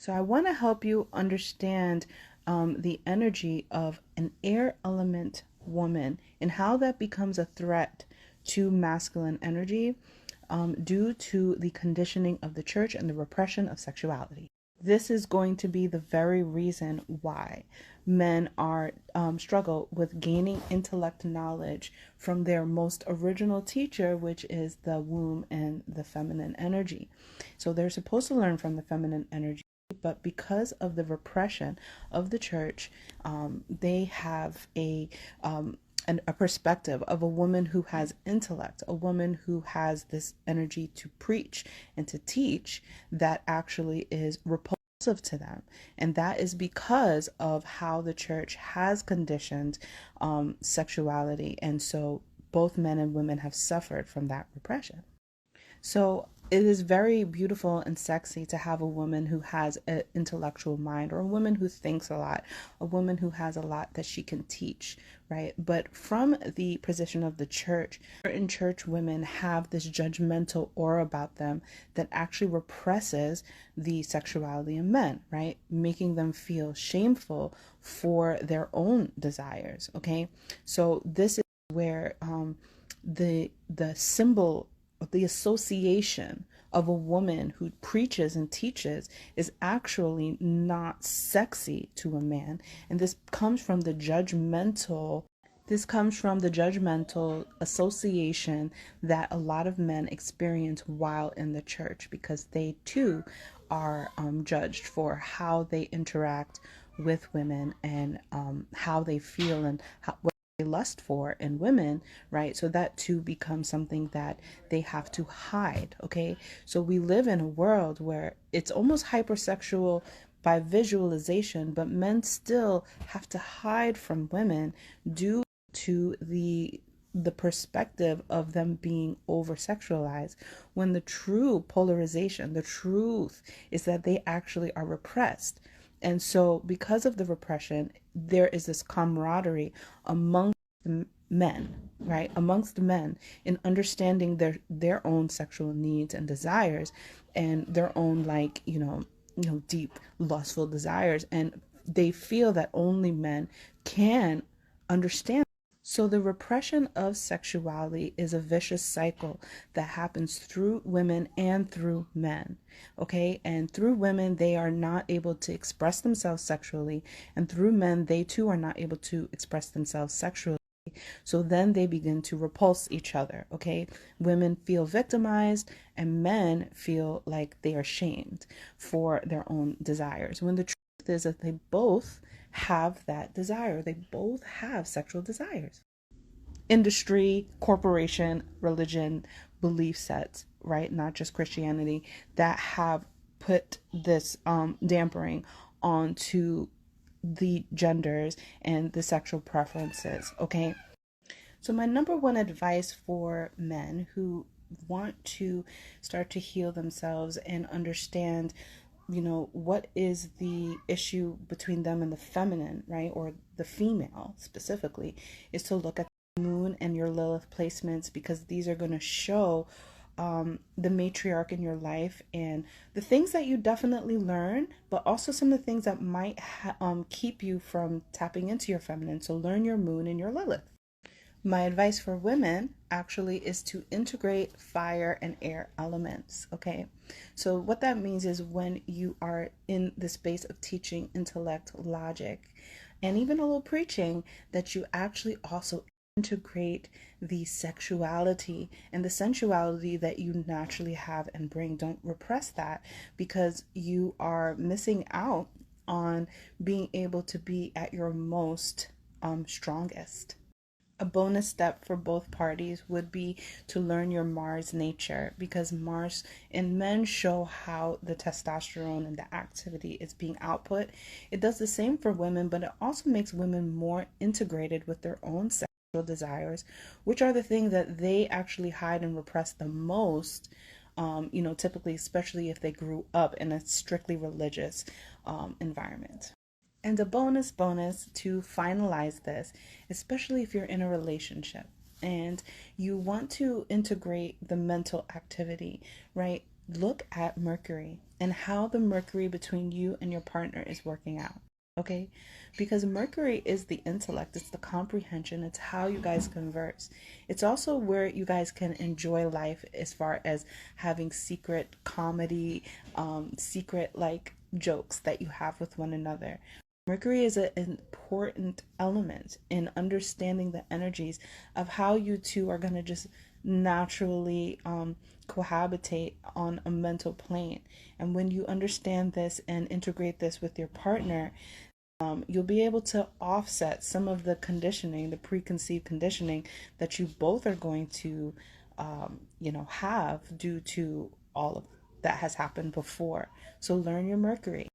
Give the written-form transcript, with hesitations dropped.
So I want to help you understand the energy of an air element woman and how that becomes a threat to masculine energy due to the conditioning of the church and the repression of sexuality. This is going to be the very reason why men are struggle with gaining intellect knowledge from their most original teacher, which is the womb and the feminine energy. So they're supposed to learn from the feminine energy, but because of the repression of the church, they have a perspective of a woman who has intellect, a woman who has this energy to preach and to teach that actually is repulsive to them. And that is because of how the church has conditioned sexuality. And so both men and women have suffered from that repression. So it is very beautiful and sexy to have a woman who has an intellectual mind, or a woman who thinks a lot, a woman who has a lot that she can teach, right? But from the position of the church, certain church women have this judgmental aura about them that actually represses the sexuality of men, right? Making them feel shameful for their own desires, okay? So this is where the symbol, the association of a woman who preaches and teaches is actually not sexy to a man. And this comes from the judgmental association that a lot of men experience while in the church, because they too are judged for how they interact with women, and how they feel, and what they lust for in women, right? So that too becomes something that they have to hide, okay? So we live in a world where it's almost hypersexual by visualization, but men still have to hide from women due to the perspective of them being over sexualized, when the true polarization, the truth, is that they actually are repressed. And so because of the repression, there is this camaraderie among the men, right, amongst the men, in understanding their own sexual needs and desires, and their own, like, deep lustful desires, and they feel that only men can understand. So the repression of sexuality is a vicious cycle that happens through women and through men. Okay? And through women, they are not able to express themselves sexually, and through men, they too are not able to express themselves sexually. So then they begin to repulse each other. Okay? Women feel victimized, and men feel like they are shamed for their own desires, when the truth is that they both have that desire. They both have sexual desires. Industry, corporation, religion, belief sets, right? Not just Christianity, that have put this dampering onto the genders and the sexual preferences, okay? So my number one advice for men who want to start to heal themselves and understand, what is the issue between them and the feminine, right? Or the female specifically, is to look at the moon and your Lilith placements, because these are going to show the matriarch in your life, and the things that you definitely learn, but also some of the things that might keep you from tapping into your feminine. So learn your moon and your Lilith. My advice for women actually is to integrate fire and air elements, okay? So what that means is, when you are in the space of teaching intellect, logic, and even a little preaching, that you actually also integrate the sexuality and the sensuality that you naturally have and bring. Don't repress that, because you are missing out on being able to be at your most strongest. A bonus step for both parties would be to learn your Mars nature, because Mars in men show how the testosterone and the activity is being output. It does the same for women, but it also makes women more integrated with their own sexual desires, which are the things that they actually hide and repress the most. Typically, especially if they grew up in a strictly religious environment. And a bonus to finalize this, especially if you're in a relationship and you want to integrate the mental activity, right? look at Mercury and how the Mercury between you and your partner is working out. Okay? Because Mercury is the intellect, it's the comprehension, it's how you guys converse. It's also where you guys can enjoy life as far as having secret comedy, secret like jokes that you have with one another. Mercury is an important element in understanding the energies of how you two are going to just naturally cohabitate on a mental plane. And when you understand this and integrate this with your partner, you'll be able to offset some of the conditioning, the preconceived conditioning that you both are going to, have due to all of that has happened before. So learn your Mercury.